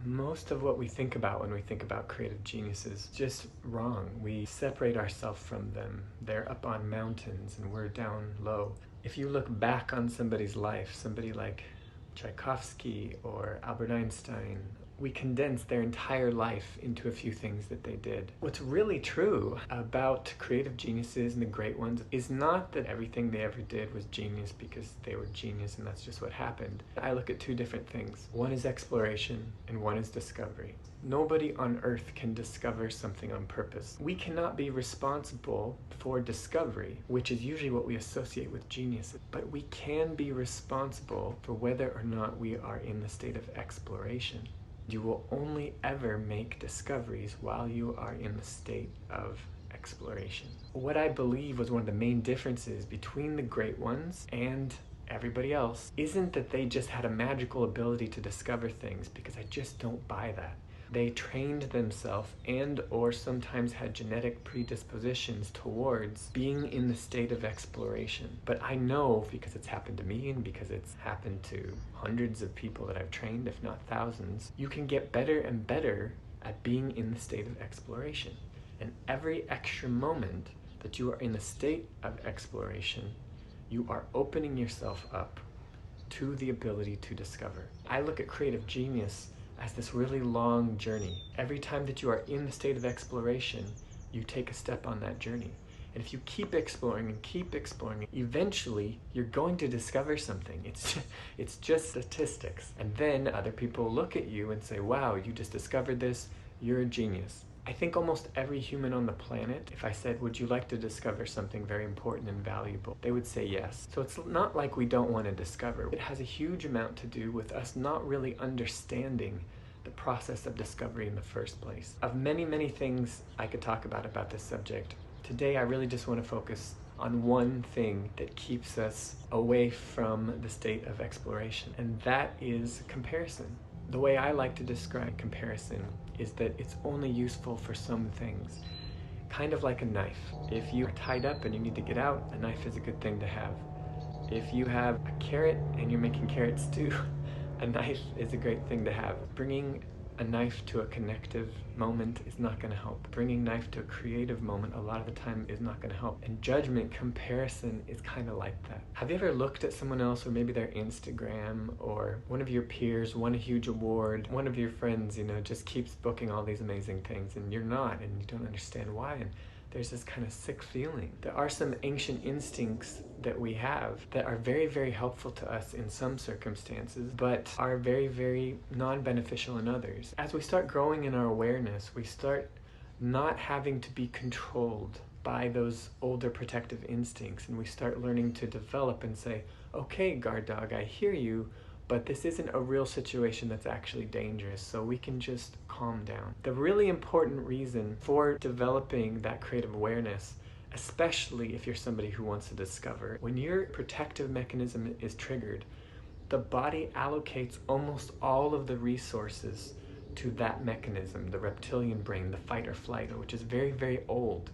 Most of what we think about when we think about creative genius is just wrong. We separate ourselves from them. They're up on mountains and we're down low. If you look back on somebody's life, somebody like Tchaikovsky or Albert Einstein, we condense their entire life into a few things that they did. What's really true about creative geniuses and the great ones is not that everything they ever did was genius because they were genius and that's just what happened. I look at two different things. One is exploration and one is discovery. Nobody on earth can discover something on purpose. We cannot be responsible for discovery, which is usually what we associate with genius, but we can be responsible for whether or not we are in the state of exploration. You will only ever make discoveries while you are in the state of exploration. What I believe was one of the main differences between the great ones and everybody else isn't that they just had a magical ability to discover things, because I just don't buy that. They trained themselves and or sometimes had genetic predispositions towards being in the state of exploration. But I know, because it's happened to me and because it's happened to hundreds of people that I've trained, if not thousands, you can get better and better at being in the state of exploration. And every extra moment that you are in the state of exploration, you are opening yourself up to the ability to discover. I look at creative genius as this really long journey. Every time that you are in the state of exploration, you take a step on that journey. And if you keep exploring and keep exploring, eventually you're going to discover something. It's just statistics. And then other people look at you and say, wow, you just discovered this, you're a genius. I think almost every human on the planet, if I said, would you like to discover something very important and valuable? They would say yes. So it's not like we don't want to discover. It has a huge amount to do with us not really understanding the process of discovery in the first place. Of many, many things I could talk about this subject, today I really just want to focus on one thing that keeps us away from the state of exploration, and that is comparison. The way I like to describe comparison is that it's only useful for some things. Kind of like a knife. If you're tied up and you need to get out, a knife is a good thing to have. If you have a carrot and you're making carrot stew, a knife is a great thing to have. Bringing a knife to a connective moment is not going to help. Bringing knife to a creative moment a lot of the time is not going to help. And judgment, comparison is kind of like that. Have you ever looked at someone else, or maybe their Instagram, or one of your peers won a huge award, one of your friends, just keeps booking all these amazing things, and you're not, and you don't understand why, and there's this kind of sick feeling. There are some ancient instincts that we have that are very, very helpful to us in some circumstances, but are very, very non-beneficial in others. As we start growing in our awareness, we start not having to be controlled by those older protective instincts, and we start learning to develop and say, okay, guard dog, I hear you, but this isn't a real situation that's actually dangerous, so we can just calm down. The really important reason for developing that creative awareness, especially if you're somebody who wants to discover, when your protective mechanism is triggered, the body allocates almost all of the resources to that mechanism, the reptilian brain, the fight or flight, which is very, very old.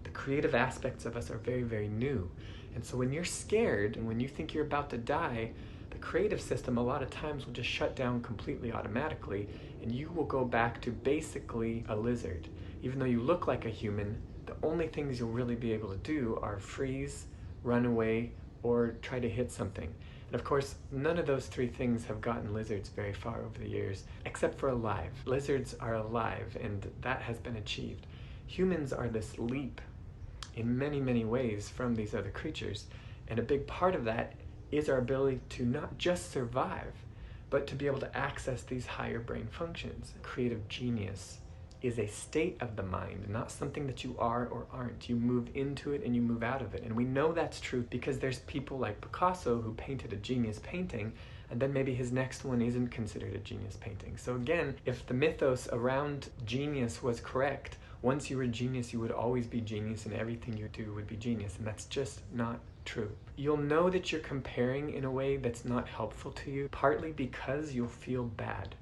The creative aspects of us are very, very new. And so when you're scared and when you think you're about to die, the creative system a lot of times will just shut down completely automatically, and you will go back to basically a lizard. Even though you look like a human, the only things you'll really be able to do are freeze, run away, or try to hit something. And of course, none of those three things have gotten lizards very far over the years, except for alive. Lizards are alive, and that has been achieved. Humans are this leap in many, many ways from these other creatures, and a big part of that is our ability to not just survive, but to be able to access these higher brain functions. Creative genius is a state of the mind, not something that you are or aren't. You move into it and you move out of it. And we know that's true because there's people like Picasso who painted a genius painting, and then maybe his next one isn't considered a genius painting. So again, if the mythos around genius was correct, once you were a genius, you would always be genius and everything you do would be genius, and that's just not true. You'll know that you're comparing in a way that's not helpful to you, partly because you'll feel bad.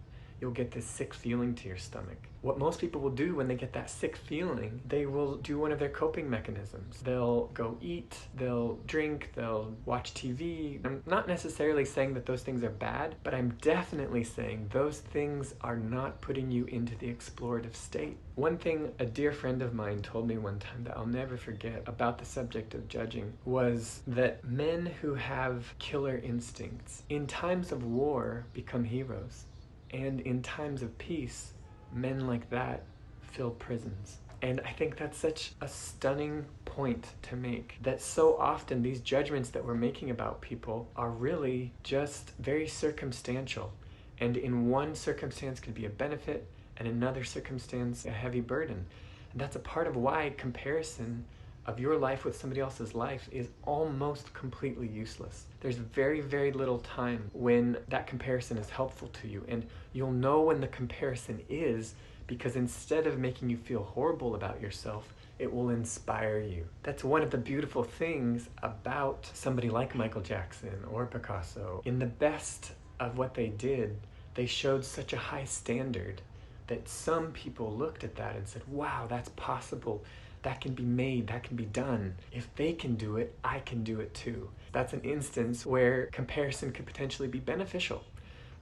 you'll get this sick feeling to your stomach. What most people will do when they get that sick feeling, they will do one of their coping mechanisms. They'll go eat, they'll drink, they'll watch TV. I'm not necessarily saying that those things are bad, but I'm definitely saying those things are not putting you into the explorative state. One thing a dear friend of mine told me one time that I'll never forget about the subject of judging was that men who have killer instincts in times of war become heroes, and in times of peace, men like that fill prisons. And I think that's such a stunning point to make, that so often these judgments that we're making about people are really just very circumstantial. And in one circumstance could be a benefit, and another circumstance a heavy burden. And that's a part of why comparison of your life with somebody else's life is almost completely useless. There's very, very little time when that comparison is helpful to you, and you'll know when the comparison is, because instead of making you feel horrible about yourself, it will inspire you. That's one of the beautiful things about somebody like Michael Jackson or Picasso. In the best of what they did, they showed such a high standard that some people looked at that and said, wow, that's possible. That can be made, that can be done. If they can do it, I can do it too. That's an instance where comparison could potentially be beneficial.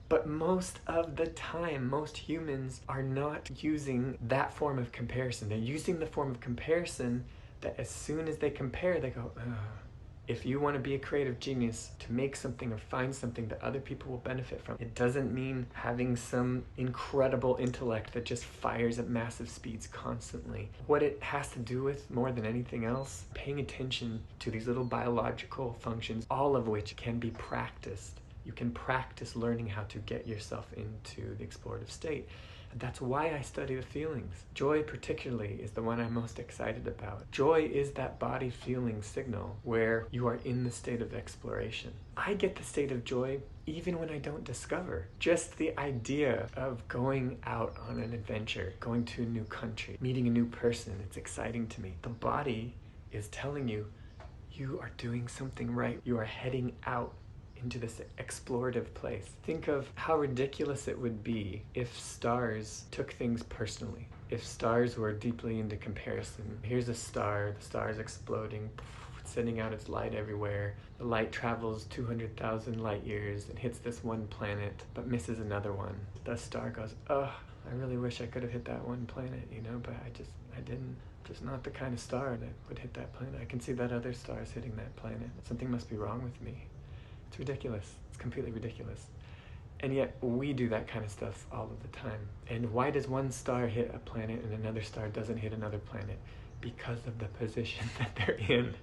But most of the time, most humans are not using that form of comparison. They're using the form of comparison that as soon as they compare, they go, ugh. If you want to be a creative genius, to make something or find something that other people will benefit from, it doesn't mean having some incredible intellect that just fires at massive speeds constantly. What it has to do with, more than anything else, paying attention to these little biological functions, all of which can be practiced. You can practice learning how to get yourself into the explorative state. And that's why I study the feelings. Joy particularly is the one I'm most excited about. Joy is that body feeling signal where you are in the state of exploration. I get the state of joy even when I don't discover. Just the idea of going out on an adventure, going to a new country, meeting a new person, it's exciting to me. The body is telling you, you are doing something right. You are heading out into this explorative place. Think of how ridiculous it would be if stars took things personally. If stars were deeply into comparison. Here's a star, the star is exploding, sending out its light everywhere. The light travels 200,000 light years and hits this one planet, but misses another one. The star goes, oh, I really wish I could have hit that one planet, but I didn't. Just not the kind of star that would hit that planet. I can see that other stars hitting that planet. Something must be wrong with me. It's ridiculous. It's completely ridiculous. And yet we do that kind of stuff all of the time. And why does one star hit a planet and another star doesn't hit another planet? Because of the position that they're in.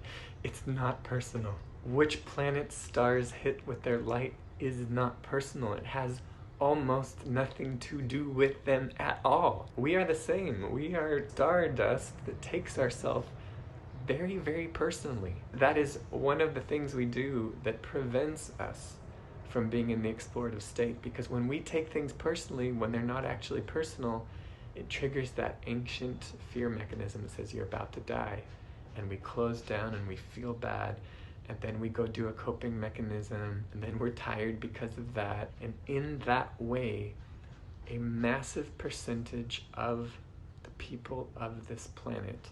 It's not personal. Which planets stars hit with their light is not personal. It has almost nothing to do with them at all. We are the same. We are stardust that takes ourselves very, very personally. That is one of the things we do that prevents us from being in the explorative state, because when we take things personally, when they're not actually personal, it triggers that ancient fear mechanism that says you're about to die, and we close down and we feel bad, and then we go do a coping mechanism, and then we're tired because of that. And in that way, a massive percentage of the people of this planet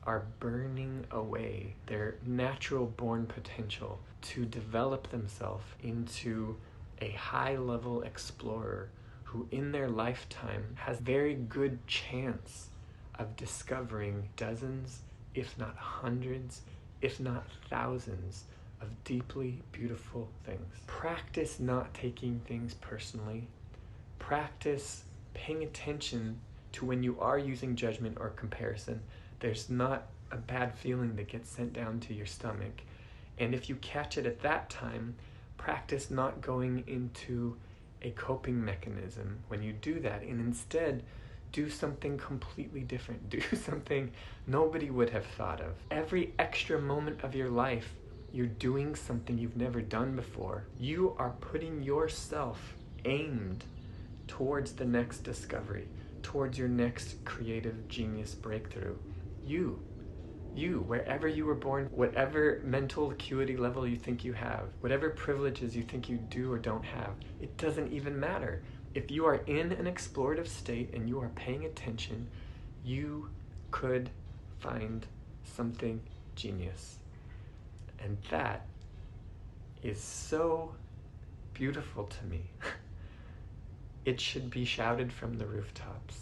are burning away their natural born potential to develop themselves into a high-level explorer who in their lifetime has very good chance of discovering dozens, if not hundreds, if not thousands of deeply beautiful things. Practice not taking things personally. Practice paying attention to when you are using judgment or comparison. There's not a bad feeling that gets sent down to your stomach. And if you catch it at that time, practice not going into a coping mechanism when you do that, and instead do something completely different. Do something nobody would have thought of. Every extra moment of your life, you're doing something you've never done before. You are putting yourself aimed towards the next discovery, towards your next creative genius breakthrough. You, wherever you were born, whatever mental acuity level you think you have, whatever privileges you think you do or don't have, it doesn't even matter. if you are in an explorative state and you are paying attention, you could find something genius. And that is so beautiful to me. It should be shouted from the rooftops.